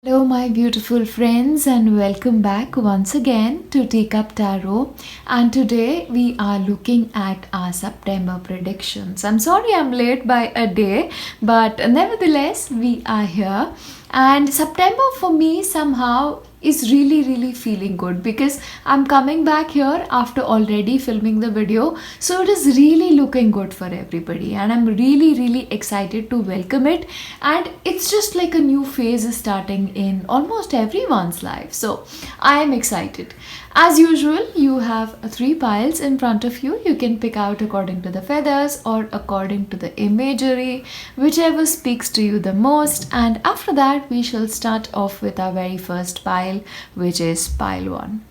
Hello, my beautiful friends, and welcome back once again to Take Up Tarot. And today we are looking at our September predictions. I'm sorry I'm late by a day, but nevertheless, we are here. And September for me somehow is really feeling good because I'm coming back here after already filming the video, so it is really looking good for everybody, and I'm really excited to welcome it. And it's just like a new phase is starting in almost everyone's life, so I am excited. As usual, you have three piles in front of you. You can pick out according to the feathers or according to the imagery, whichever speaks to you the most. And after that, we shall start off with our very first pile, which is pile 1.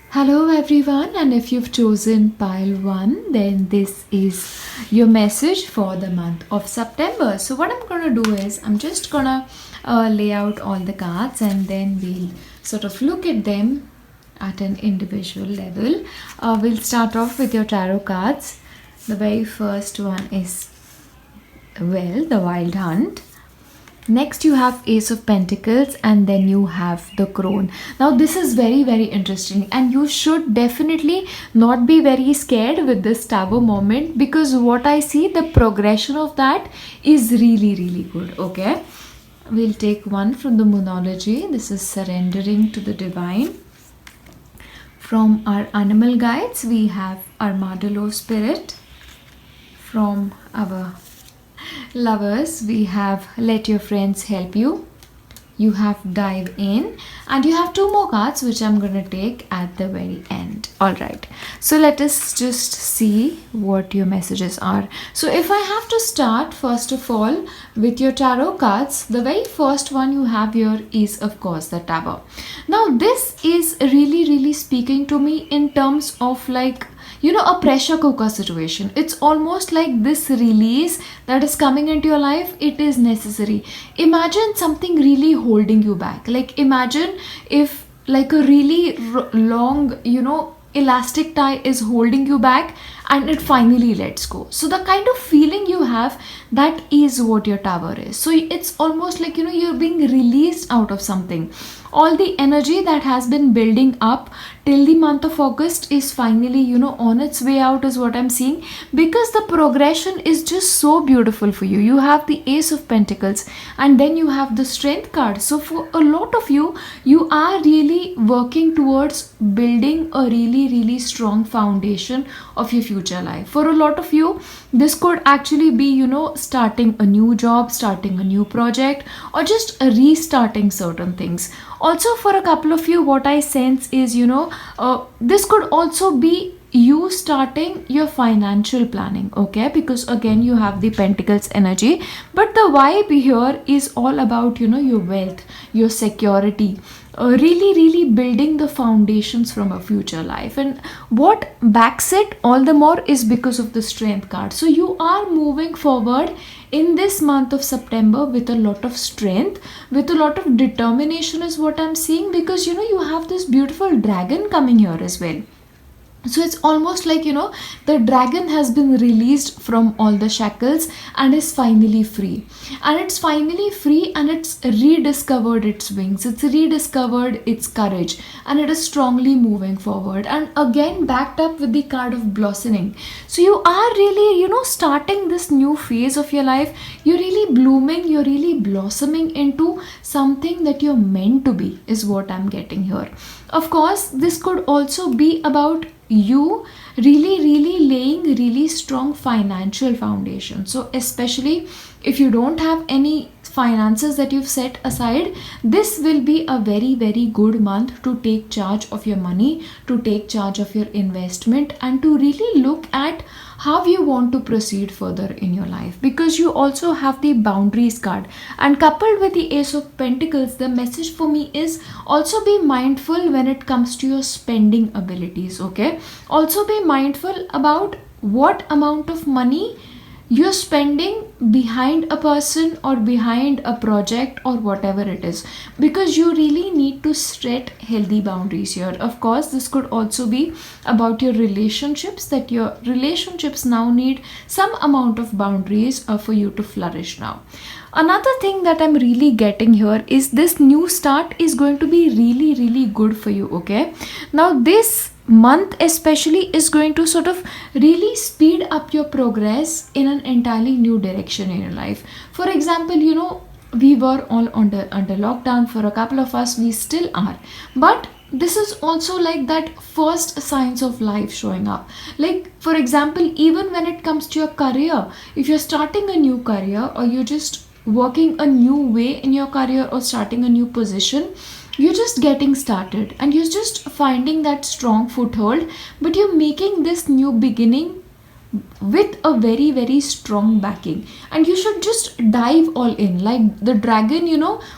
Hello everyone, and if you've chosen pile 1, then this is your message for the month of September. So what I'm gonna do is I'm just gonna lay out all the cards, and then we'll sort of look at them at an individual level. We'll start off with your tarot cards. The very first one is, well, the Wild Hunt. Next you have Ace of Pentacles, and then you have the Crone. Now this is very interesting, and you should definitely not be very scared with this Tower moment, because what I see, the progression of that is really good. Okay, we'll take one from the Moonology. This is Surrendering to the Divine. From our animal guides, we have Armadillo Spirit. From our Lovers, we have Let Your Friends Help You. You have Dive In, and you have two more cards which I'm going to take at the very end. Alright, so let us just see what your messages are. So if I have to start first of all with your tarot cards, the very first one you have here is of course the Tower. Now this is really speaking to me in terms of, like, you know, a pressure cooker situation. It's almost like this release that is coming into your life, it is necessary. Imagine something really holding you back. Like, imagine if like a really long, you know, elastic tie is holding you back, and it finally lets go. So the kind of feeling you have, that is what your Tower is. So it's almost like, you know, you're being released out of something. All the energy that has been building up till the month of August is finally, you know, on its way out, is what I'm seeing, because the progression is just so beautiful for you. You have the Ace of Pentacles, and then you have the Strength card. So for a lot of you, you are really working towards building a really strong foundation of your future life. For a lot of you, this could actually be, you know, starting a new job, starting a new project, or just restarting certain things. Also, for a couple of you, what I sense is, you know, this could also be you starting your financial planning. Okay, because again you have the Pentacles energy, but the vibe here is all about, you know, your wealth, your security, really building the foundations from a future life. And what backs it all the more is because of the Strength card. So you are moving forward in this month of September with a lot of strength, with a lot of determination, is what I'm seeing, because, you know, you have this beautiful dragon coming here as well. So it's almost like, you know, the dragon has been released from all the shackles and is finally free. And it's finally free, and it's rediscovered its wings. It's rediscovered its courage, and it is strongly moving forward. And again, backed up with the card of blossoming. So you are really, you know, starting this new phase of your life. You're really blooming, you're really blossoming into something that you're meant to be, is what I'm getting here. Of course, this could also be about you really laying really strong financial foundation. So especially if you don't have any finances that you've set aside, this will be a very good month to take charge of your money, to take charge of your investment, and to really look at how you want to proceed further in your life, because you also have the Boundaries card. And coupled with the Ace of Pentacles, the message for me is also be mindful when it comes to your spending abilities. Okay, also be mindful about what amount of money you're spending behind a person or behind a project or whatever it is, because you really need to set healthy boundaries here. Of course, this could also be about your relationships, that your relationships now need some amount of boundaries for you to flourish now. Another thing that I'm really getting here is this new start is going to be really, really good for you. Okay, now this month especially is going to sort of really speed up your progress in an entirely new direction in your life. For example, we were all under lockdown. For a couple of us, we still are, but this is also like that first signs of life showing up. Like, for example, even when it comes to your career, if you're starting a new career, or you're just working a new way in your career, or starting a new position, you're just getting started and you're just finding that strong foothold, but you're making this new beginning with a very, very strong backing, and you should just dive all in like the dragon.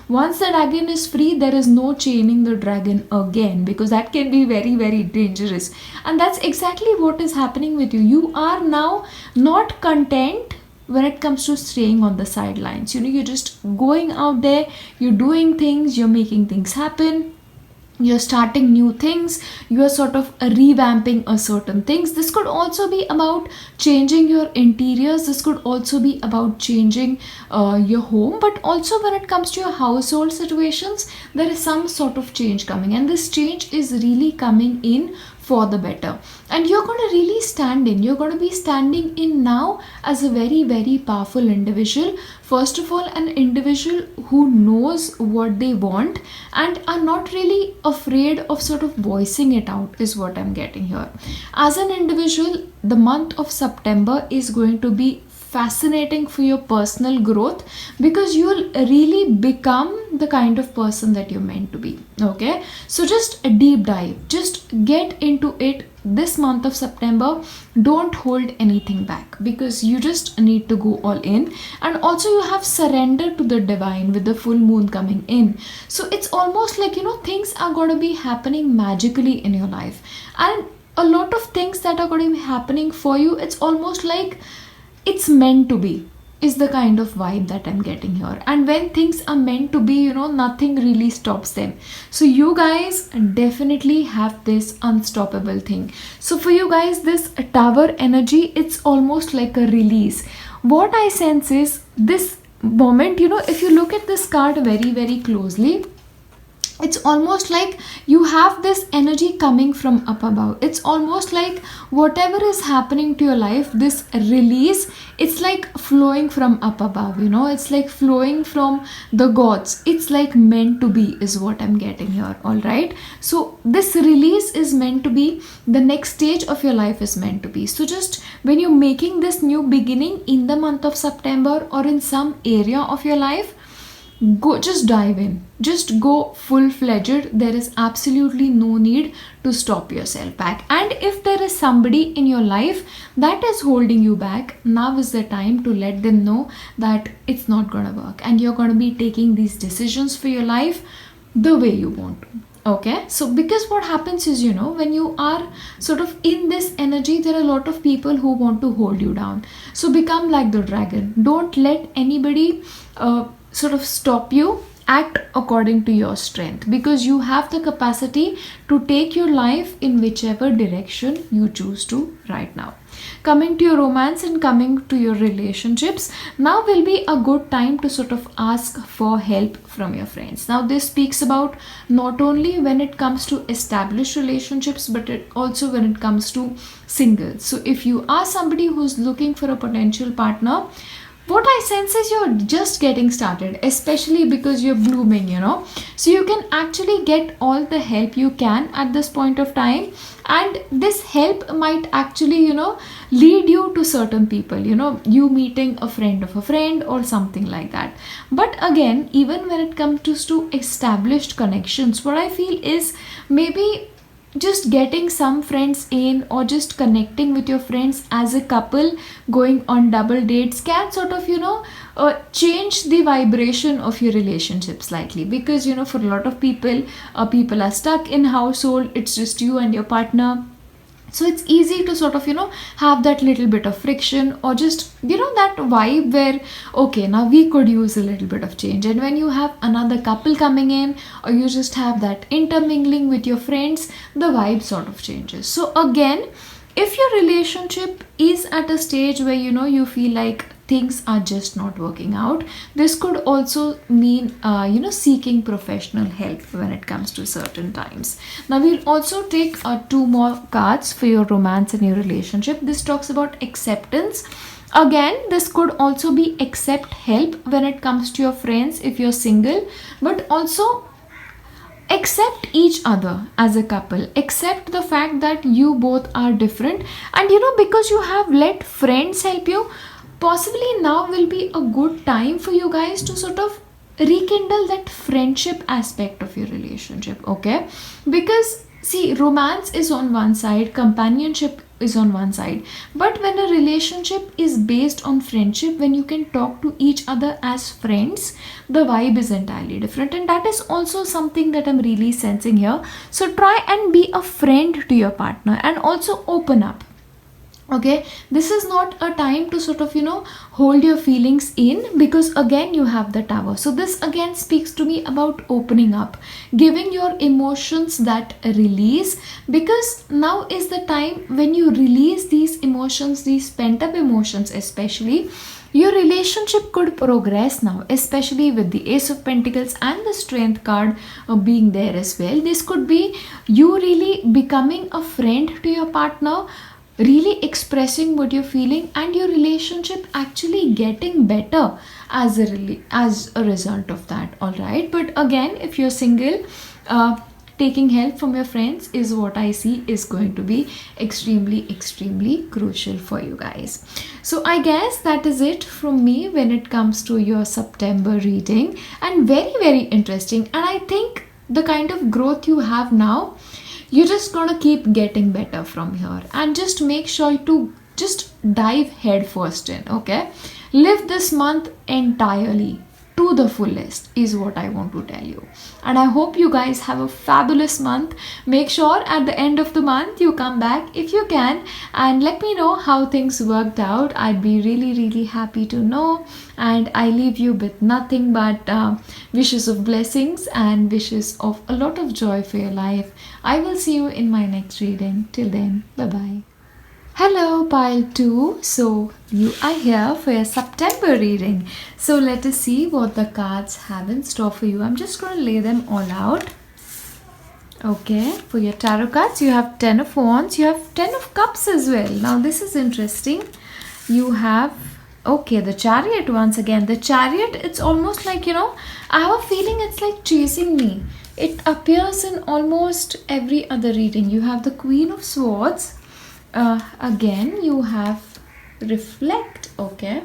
Once the dragon is free, there is no chaining the dragon again, because that can be very, very dangerous. And that's exactly what is happening with you. You are now not content when it comes to staying on the sidelines. You're just going out there, you're doing things, you're making things happen, you're starting new things, you are sort of revamping a certain things. This could also be about changing your interiors, this could also be about changing your home, but also when it comes to your household situations, there is some sort of change coming, and this change is really coming in for the better. And you're going to really you're going to be standing in now as a very, very powerful individual. First of all, an individual who knows what they want and are not really afraid of sort of voicing it out, is what I'm getting here. As an individual, the month of September is going to be fascinating for your personal growth, because you'll really become the kind of person that you're meant to be. Okay, so just a deep dive, just get into it this month of September. Don't hold anything back, because you just need to go all in. And also, you have surrendered to the divine with the full moon coming in, so it's almost like things are going to be happening magically in your life, and a lot of things that are going to be happening for you, it's almost like it's meant to be, is the kind of vibe that I'm getting here. And when things are meant to be, nothing really stops them. So you guys definitely have this unstoppable thing. So for you guys, this tower energy, it's almost like a release. What I sense is this moment, if you look at this card very, very closely, it's almost like you have this energy coming from up above. It's almost like whatever is happening to your life, this release, it's like flowing from up above. It's like flowing from the gods. It's like meant to be, is what I'm getting here. All right, so this release is meant to be, the next stage of your life is meant to be. So just when you're making this new beginning in the month of September, or in some area of your life, just dive in, just go full-fledged. There is absolutely no need to stop yourself back. And if there is somebody in your life that is holding you back, now is the time to let them know that it's not gonna work, and you're gonna be taking these decisions for your life the way you want to. Okay, so because what happens is, when you are sort of in this energy, there are a lot of people who want to hold you down. So become like the dragon. Don't let anybody sort of stop you. Act according to your strength, because you have the capacity to take your life in whichever direction you choose to right now. Coming to your romance and coming to your relationships, now will be a good time to sort of ask for help from your friends. Now this speaks about not only when it comes to established relationships, but also when it comes to singles. So if you are somebody who's looking for a potential partner, what I sense is you're just getting started, especially because you're blooming, so you can actually get all the help you can at this point of time. And this help might actually, lead you to certain people, you meeting a friend of a friend or something like that. But again, even when it comes to established connections, what I feel is maybe just getting some friends in, or just connecting with your friends as a couple, going on double dates, can sort of change the vibration of your relationship slightly. Because for a lot of people, people are stuck in household, it's just you and your partner, So it's easy to sort of have that little bit of friction, or just that vibe where, okay, now we could use a little bit of change. And when you have another couple coming in, or you just have that intermingling with your friends, the vibe sort of changes. So again, if your relationship is at a stage where you feel like things are just not working out, this could also mean seeking professional help when it comes to certain times. Now we'll also take two more cards for your romance and your relationship. This talks about acceptance. Again, this could also be accept help when it comes to your friends if you're single, but also accept each other as a couple. Accept the fact that you both are different, and because you have let friends help you, possibly now will be a good time for you guys to sort of rekindle that friendship aspect of your relationship. Okay, because see, romance is on one side, companionship is on one side, but when a relationship is based on friendship, when you can talk to each other as friends, the vibe is entirely different. And that is also something that I'm really sensing here. So try and be a friend to your partner, and also open up. Okay, this is not a time to sort of hold your feelings in, because again you have the Tower. So this again speaks to me about opening up, giving your emotions that release, because now is the time when you release these emotions, these pent up emotions especially. Your relationship could progress now, especially with the Ace of Pentacles and the Strength card being there as well. This could be you really becoming a friend to your partner, really expressing what you're feeling, and your relationship actually getting better as a result of that. All right, but again, if you're single, taking help from your friends is what I see is going to be extremely crucial for you guys. So I guess that is it from me when it comes to your September reading, and very interesting. And I think the kind of growth you have now, you're just gonna keep getting better from here, and just make sure to just dive head first in. Okay, live this month entirely to the fullest is what I want to tell you. And I hope you guys have a fabulous month. Make sure at the end of the month you come back if you can, and let me know how things worked out. I'd be really happy to know. And I leave you with nothing but wishes of blessings and wishes of a lot of joy for your life. I will see you in my next reading. Till then, bye bye. Hello pile 2, so you are here for your September reading. So let us see what the cards have in store for you. I'm just going to lay them all out. Okay, for your tarot cards, you have 10 of Wands, you have 10 of Cups as well. Now this is interesting. You have, okay, the Chariot once again. The Chariot, it's almost like, I have a feeling it's like chasing me. It appears in almost every other reading. You have the Queen of Swords. Again you have Reflect. Okay,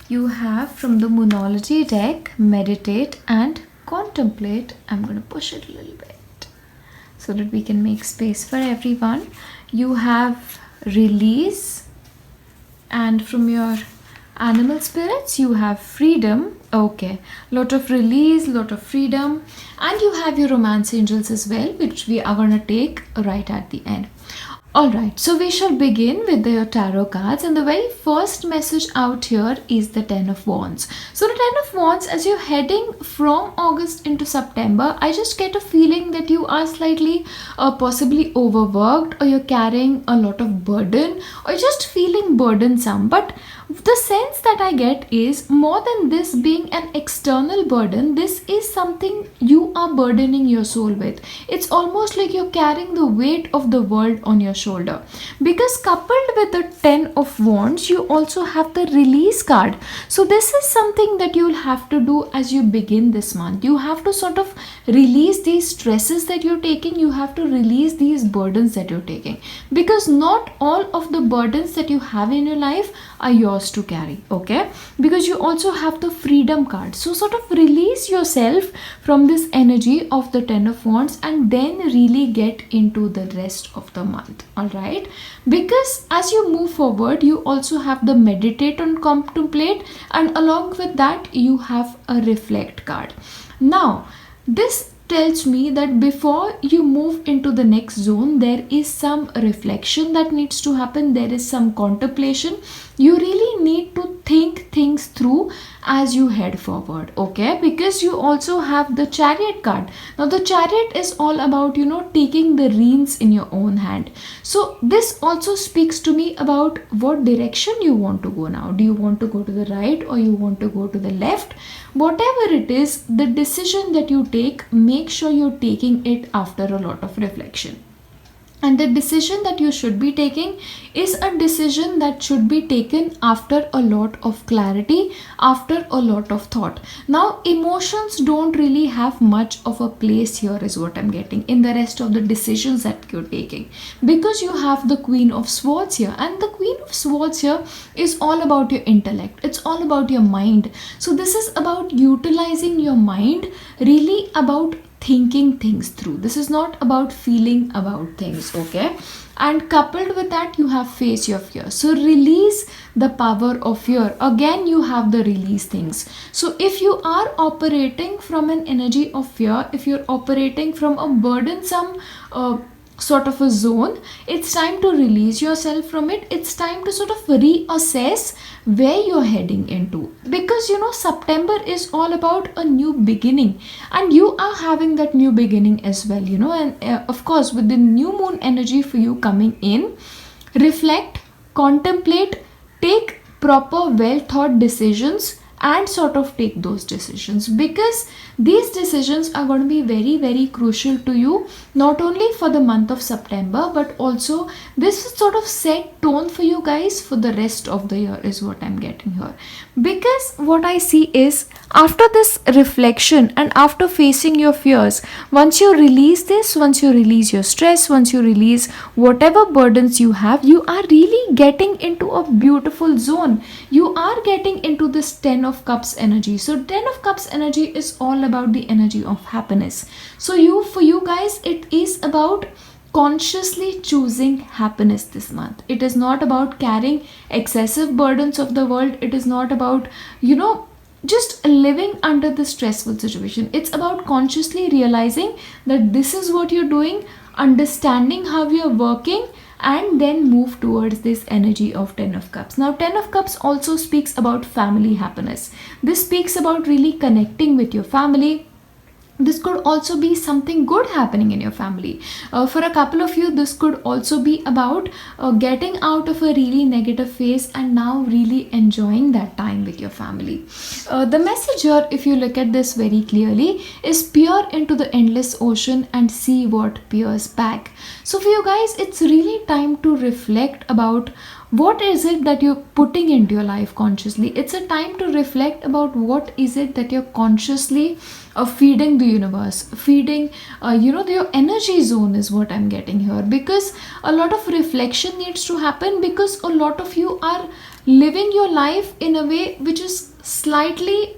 you have from the Moonology deck Meditate and Contemplate. I'm going to push it a little bit so that we can make space for everyone. You have Release, and from your Animal Spirits you have Freedom. Okay, lot of release, lot of freedom. And you have your Romance Angels as well, which we are going to take right at the end. Alright, so we shall begin with the tarot cards, and the very first message out here is the 10 of Wands. So the 10 of Wands, as you're heading from August into September, I just get a feeling that you are slightly possibly overworked, or you're carrying a lot of burden, or just feeling burdensome. But the sense that I get is, more than this being an external burden, this is something you are burdening your soul with. It's almost like you're carrying the weight of the world on your shoulder. Because coupled with the 10 of Wands, you also have the Release card. So this is something that you'll have to do as you begin this month. You have to sort of release these stresses that you're taking. You have to release these burdens that you're taking, because not all of the burdens that you have in your life are yours to carry. Okay, because you also have the Freedom card. So sort of release yourself from this energy of the 10 of Wands, and then really get into the rest of the month. All right, because as you move forward, you also have the Meditate and Contemplate, and along with that you have a Reflect card. Now this tells me that before you move into the next zone, there is some reflection that needs to happen, there is some contemplation. You really need to think things through as you head forward, okay? Because you also have the Chariot card. Now the Chariot is all about, taking the reins in your own hand. So this also speaks to me about what direction you want to go now. Do you want to go to the right or you want to go to the left? Whatever it is, the decision that you take, make sure you're taking it after a lot of reflection. And the decision that you should be taking is a decision that should be taken after a lot of clarity, after a lot of thought. Now, emotions don't really have much of a place here, is what I'm getting, in the rest of the decisions that you're taking. Because you have the Queen of Swords here. And the Queen of Swords here is all about your intellect. It's all about your mind. So this is about utilizing your mind, really about thinking things through. This is not about feeling about things, okay? And coupled with that, you have face your fear. So release the power of fear. Again, you have the release things. So if you are operating from an energy of fear, if you're operating from a burdensome sort of a zone, it's time to release yourself from it. It's time to sort of reassess where you're heading into, because September is all about a new beginning, and you are having that new beginning as well, and of course with the new moon energy for you coming in, reflect, contemplate, take proper well thought decisions, and sort of take those decisions, because these decisions are going to be very, very crucial to you, not only for the month of September, but also this is sort of set tone for you guys for the rest of the year, is what I'm getting here. Because what I see is, after this reflection and after facing your fears, once you release this, once you release your stress, once you release whatever burdens you have, you are really getting into a beautiful zone. You are getting into this 10 of Cups energy. So 10 of Cups energy is all about the energy of happiness. So for you guys, it is about consciously choosing happiness this month. It is not about carrying excessive burdens of the world. It is not about, just living under the stressful situation. It's about consciously realizing that this is what you're doing, understanding how you're working, and then move towards this energy of 10 of Cups. Now 10 of Cups also speaks about family happiness. This speaks about really connecting with your family. This could also be something good happening in your family. For a couple of you, this could also be about getting out of a really negative phase and now really enjoying that time with your family. The message here, if you look at this very clearly, is peer into the endless ocean and see what peers back. So for you guys, it's really time to reflect about what is it that you're putting into your life consciously. It's a time to reflect about what is it that you're consciously feeding the universe, feeding your energy zone, is what I'm getting here. Because a lot of reflection needs to happen, because a lot of you are living your life in a way which is slightly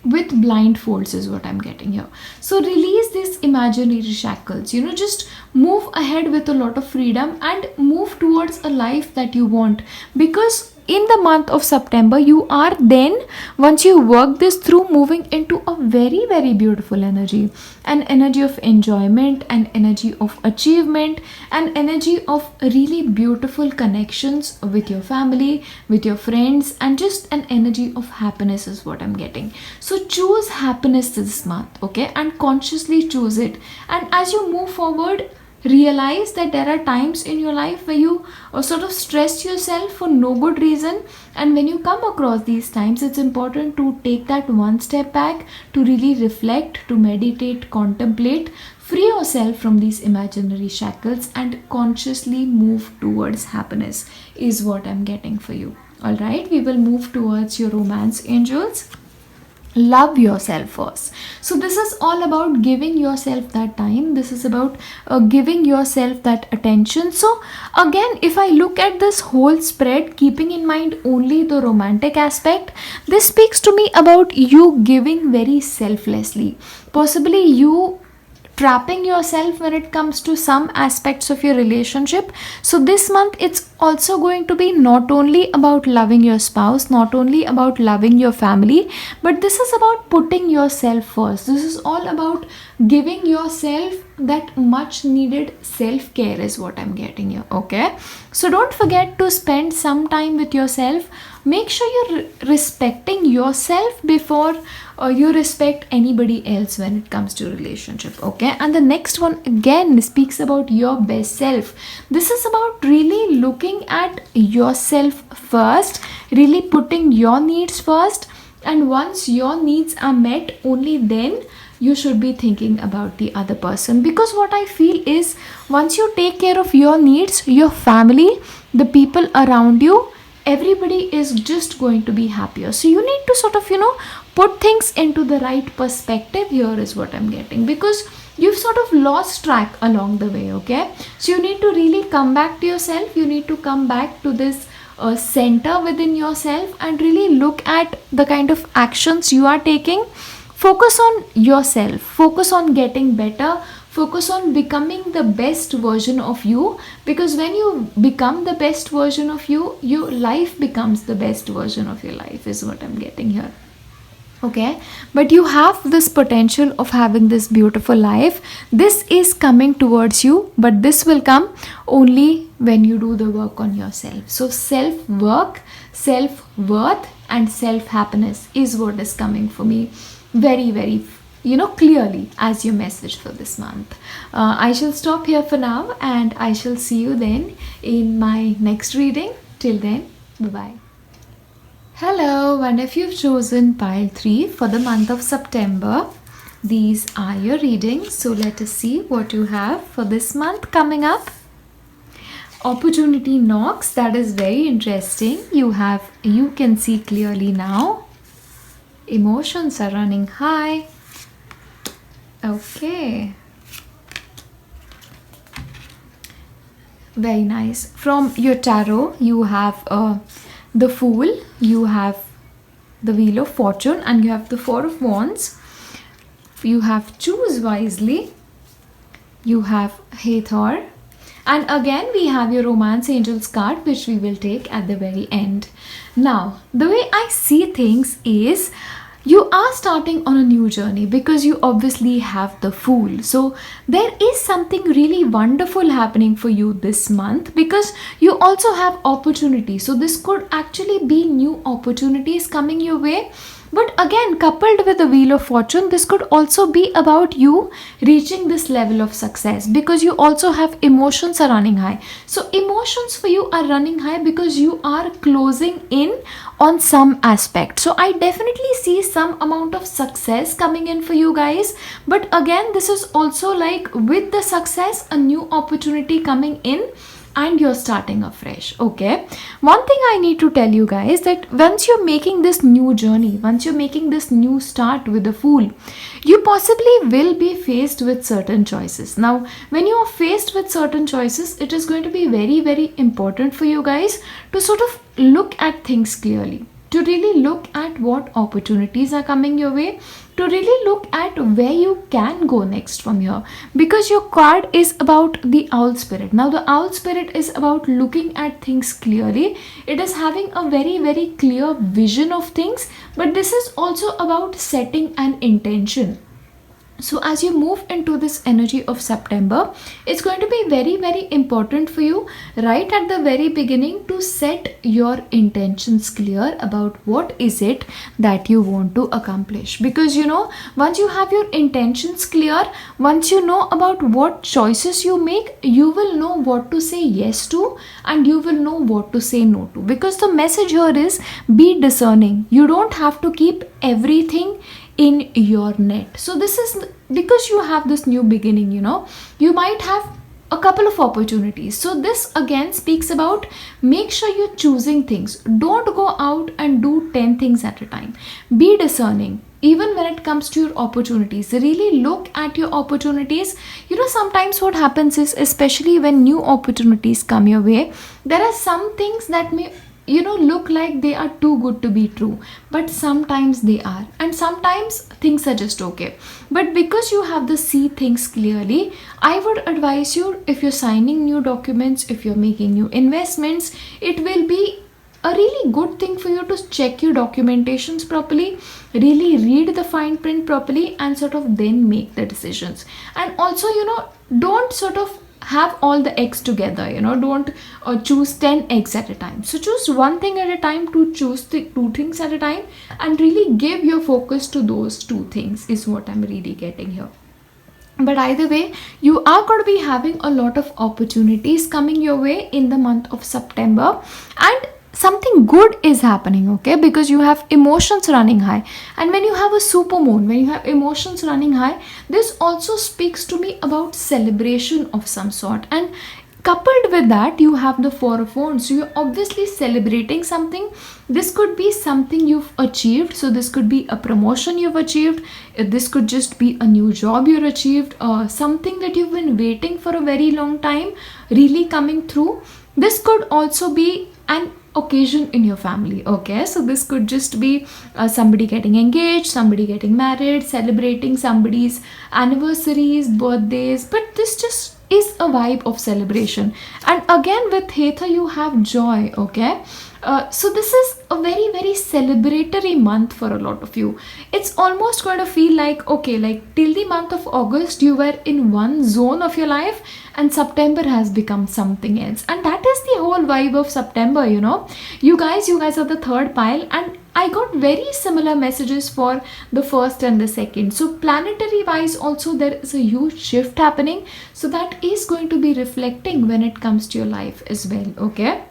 with blindfolds, is what I'm getting here. So release these imaginary shackles, just move ahead with a lot of freedom and move towards a life that you want. Because in the month of September, you are then, once you work this through, moving into a very, very beautiful energy, an energy of enjoyment, an energy of achievement, an energy of really beautiful connections with your family, with your friends, and just an energy of happiness is what I'm getting. So choose happiness this month, okay, and consciously choose it. And as you move forward, realize that there are times in your life where you sort of stress yourself for no good reason, and when you come across these times, it's important to take that one step back, to really reflect, to meditate, contemplate, free yourself from these imaginary shackles, and consciously move towards happiness, is what I'm getting for you. All right, we will move towards your romance angels. Love yourself first. So this is all about giving yourself that time. This is about giving yourself that attention. So again, if I look at this whole spread, keeping in mind only the romantic aspect, this speaks to me about you giving very selflessly. Possibly you trapping yourself when it comes to some aspects of your relationship. So this month it's also going to be not only about loving your spouse, not only about loving your family, but this is about putting yourself first. This is all about giving yourself that much needed self care is what I'm getting here. Okay, so don't forget to spend some time with yourself. Make sure you're respecting yourself before you respect anybody else when it comes to relationship. Okay, and the next one again speaks about your best self. This is about really looking at yourself first, really putting your needs first, and once your needs are met, only then you should be thinking about the other person. Because what I feel is, once you take care of your needs, your family, the people around you, everybody is just going to be happier. So you need to sort of, put things into the right perspective here is what I'm getting, because you've sort of lost track along the way. Okay, so you need to really come back to yourself. You need to come back to this center within yourself and really look at the kind of actions you are taking. Focus on yourself, focus on getting better, focus on becoming the best version of you, because when you become the best version of you, your life becomes the best version of your life is what I'm getting here. Okay, but you have this potential of having this beautiful life. This is coming towards you, but this will come only when you do the work on yourself. So self work, self worth, and self happiness is what is coming for me very, very clearly as your message for this month. I shall stop here for now, and I shall see you then in my next reading. Till then, bye bye. Hello, and if you've chosen pile 3 for the month of September, these are your readings. So let us see what you have for this month coming up. Opportunity knocks. That is very interesting. You can see clearly now. Emotions are running high. Okay. Very nice. From your tarot, you have the Fool, you have the Wheel of Fortune, and you have the Four of Wands. You have Choose Wisely. You have Hathor. And again, we have your Romance Angels card, which we will take at the very end. Now, the way I see things is, you are starting on a new journey because you obviously have the Fool. So there is something really wonderful happening for you this month, because you also have opportunity. So this could actually be new opportunities coming your way. But again, coupled with the Wheel of Fortune, this could also be about you reaching this level of success, because you also have emotions are running high. So emotions for you are running high because you are closing in on some aspect. So I definitely see some amount of success coming in for you guys. But again, this is also like, with the success, a new opportunity coming in, and you're starting afresh. Okay, one thing I need to tell you guys, that once you're making this new journey, once you're making this new start with the Fool, you possibly will be faced with certain choices. Now when you are faced with certain choices, it is going to be very, very important for you guys to sort of look at things clearly, to really look at what opportunities are coming your way, to really look at where you can go next from here, because your card is about the Owl Spirit. Now the Owl Spirit is about looking at things clearly. It is having a very, very clear vision of things, but this is also about setting an intention. So as you move into this energy of September, it's going to be very, very important for you right at the very beginning to set your intentions clear about what is it that you want to accomplish. Because once you have your intentions clear, once you know about what choices you make, you will know what to say yes to, and you will know what to say no to. Because the message here is, be discerning. You don't have to keep everything in your net. So this is because you have this new beginning, you might have a couple of opportunities. So this again speaks about, make sure you're choosing things. Don't go out and do 10 things at a time. Be discerning. Even when it comes to your opportunities, really look at your opportunities. Sometimes what happens is, especially when new opportunities come your way, there are some things that may look like they are too good to be true, but sometimes they are, and sometimes things are just okay. But because you have to see things clearly, I would advise you, if you're signing new documents, if you're making new investments, it will be a really good thing for you to check your documentations properly, really read the fine print properly, and sort of then make the decisions. And also, don't sort of have all the eggs together. Don't choose 10 eggs at a time. So choose one thing at a time, to choose the two things at a time, and really give your focus to those two things, is what I'm really getting here. But either way, you are going to be having a lot of opportunities coming your way in the month of September, and something good is happening, okay? Because you have emotions running high, and when you have a super moon, when you have emotions running high, this also speaks to me about celebration of some sort. And coupled with that, you have the Four of Wands, so you're obviously celebrating something. This could be something you've achieved, so this could be a promotion you've achieved, this could just be a new job you've achieved, something that you've been waiting for a very long time really coming through. This could also be an occasion in your family, okay? So this could just be somebody getting engaged, somebody getting married, celebrating somebody's anniversaries, birthdays, but this just is a vibe of celebration. And again, with Hetha, you have joy, okay? So this is a very, very celebratory month for a lot of you. It's almost going to feel like, okay, like till the month of August, you were in one zone of your life, and September has become something else. And that is the whole vibe of September, You guys are the third pile, and I got very similar messages for the first and the second. So planetary wise also, there is a huge shift happening. So that is going to be reflecting when it comes to your life as well, okay?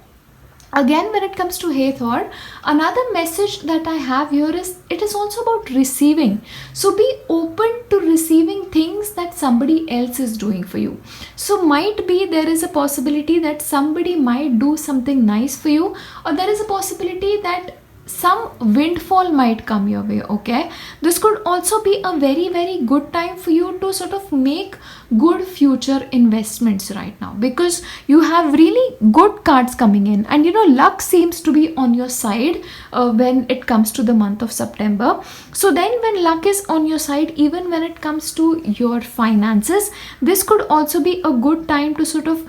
Again, when it comes to Hathor, another message that I have here is, it is also about receiving. So be open to receiving things that somebody else is doing for you. So might be there is a possibility that somebody might do something nice for you, or there is a possibility that some windfall might come your way, okay? This could also be a very, very good time for you to sort of make good future investments right now, because you have really good cards coming in, and luck seems to be on your side when it comes to the month of September. So then when luck is on your side, even when it comes to your finances, this could also be a good time to sort of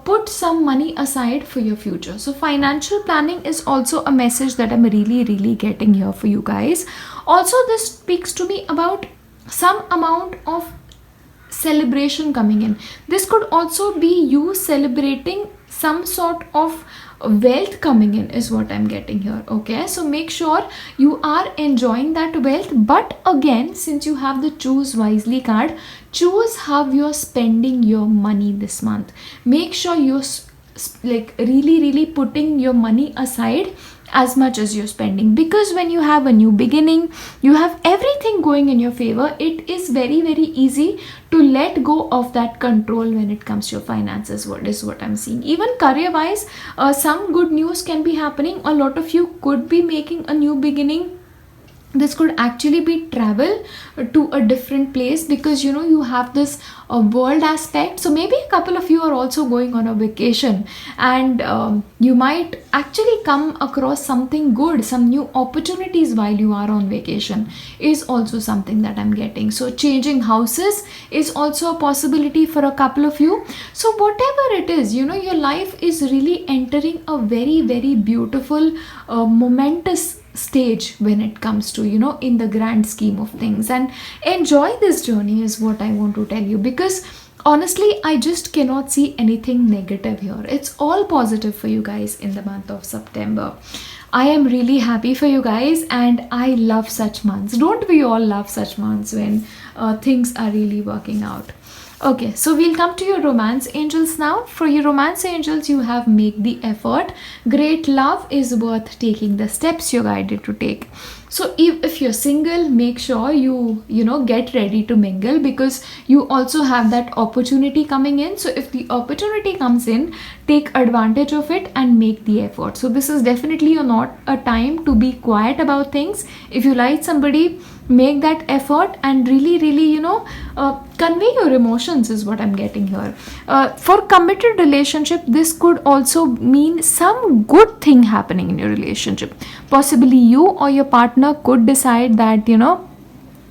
put some money aside for your future. So financial planning is also a message that I'm really, really getting here for you guys. Also, this speaks to me about some amount of celebration coming in. This could also be you celebrating some sort of wealth coming in, is what I'm getting here, okay? So make sure you are enjoying that wealth. But again, since you have the choose wisely card, choose how you're spending your money this month. Make sure you're like really, really putting your money aside as much as you're spending, because when you have a new beginning, you have everything going in your favor, it is very, very easy to let go of that control when it comes to your finances. What is what I'm seeing. Even career wise, some good news can be happening. A lot of you could be making a new beginning. This could actually be travel to a different place, because you have this world aspect. So maybe a couple of you are also going on a vacation, and you might actually come across something good, some new opportunities while you are on vacation, is also something that I'm getting. So changing houses is also a possibility for a couple of you. So whatever it is, your life is really entering a very, very beautiful momentous stage when it comes to in the grand scheme of things. And enjoy this journey is what I want to tell you, because honestly, I just cannot see anything negative here. It's all positive for you guys in the month of September. I am really happy for you guys, and I love such months. Don't we all love such months when things are really working out? Okay, so we'll come to your romance angels now. For your romance angels, you have make the effort. Great love is worth taking the steps you're guided to take. So if you're single, make sure you know get ready to mingle, because you also have that opportunity coming in. So if the opportunity comes in, take advantage of it and make the effort. So this is definitely not a time to be quiet about things. If you like somebody, make that effort and really convey your emotions, is what I'm getting here. For committed relationship, this could also mean some good thing happening in your relationship. Possibly you or your partner could decide that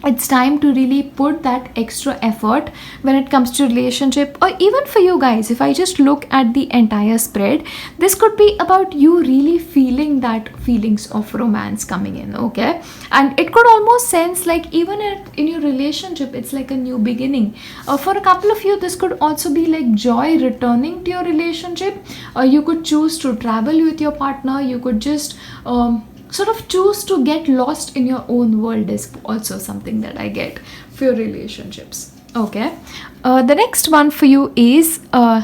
it's time to really put that extra effort when it comes to relationship. Or even for you guys, if I just look at the entire spread, this could be about you really feeling that feelings of romance coming in, okay? And it could almost sense like even in your relationship, it's like a new beginning. For a couple of you, this could also be like joy returning to your relationship. You could choose to travel with your partner. You could just sort of choose to get lost in your own world, is also something that I get for your relationships. Okay. The next one for you is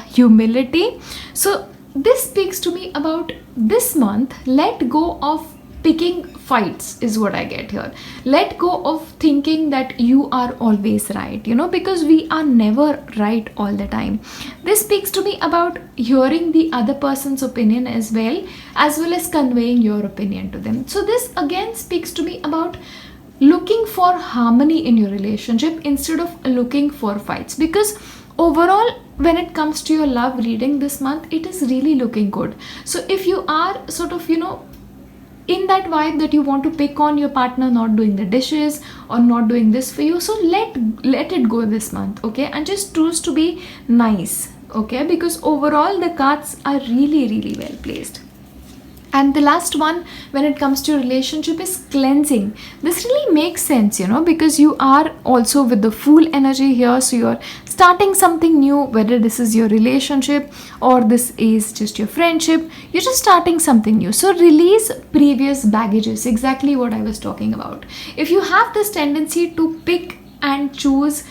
humility. So this speaks to me about this month. Let go of picking fights, is what I get here. Let go of thinking that you are always right, because we are never right all the time. This speaks to me about hearing the other person's opinion as well as conveying your opinion to them. So this again speaks to me about looking for harmony in your relationship instead of looking for fights, because overall when it comes to your love reading this month, it is really looking good. So if you are sort of in that vibe that you want to pick on your partner not doing the dishes or not doing this for you, so let it go this month, okay? And just choose to be nice, okay? Because overall the cards are really well placed. And the last one when it comes to relationship is cleansing. This really makes sense, because you are also with the full energy here. So you're starting something new, whether this is your relationship or this is just your friendship. You're just starting something new. So release previous baggages, exactly what I was talking about. If you have this tendency to pick and choose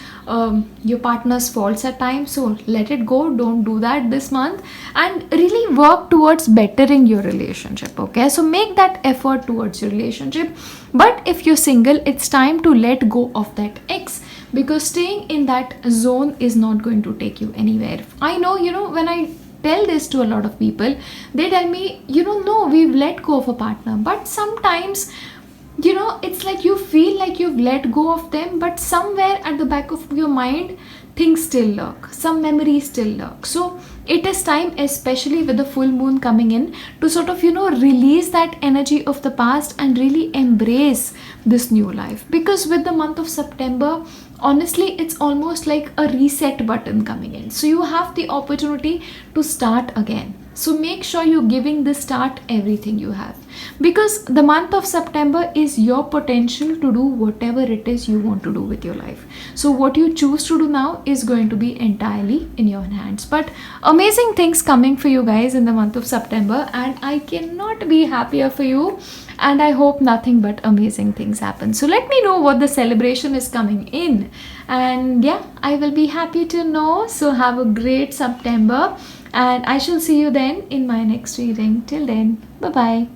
your partner's faults at times, so let it go. Don't do that this month, and really work towards bettering your relationship, okay? So make that effort towards your relationship. But if you're single, it's time to let go of that ex, because staying in that zone is not going to take you anywhere. I know, when I tell this to a lot of people, they tell me, no, we've let go of a partner. But sometimes it's like you feel like you've let go of them, but somewhere at the back of your mind, things still lurk, some memories still lurk. So it is time, especially with the full moon coming in, to sort of release that energy of the past and really embrace this new life. Because with the month of September, honestly, it's almost like a reset button coming in. So you have the opportunity to start again. So make sure you're giving this start everything you have, because the month of September is your potential to do whatever it is you want to do with your life. So what you choose to do now is going to be entirely in your hands. But amazing things coming for you guys in the month of September, and I cannot be happier for you. And I hope nothing but amazing things happen. So let me know what the celebration is coming in. And yeah, I will be happy to know. So have a great September. And I shall see you then in my next reading. Till then, bye-bye.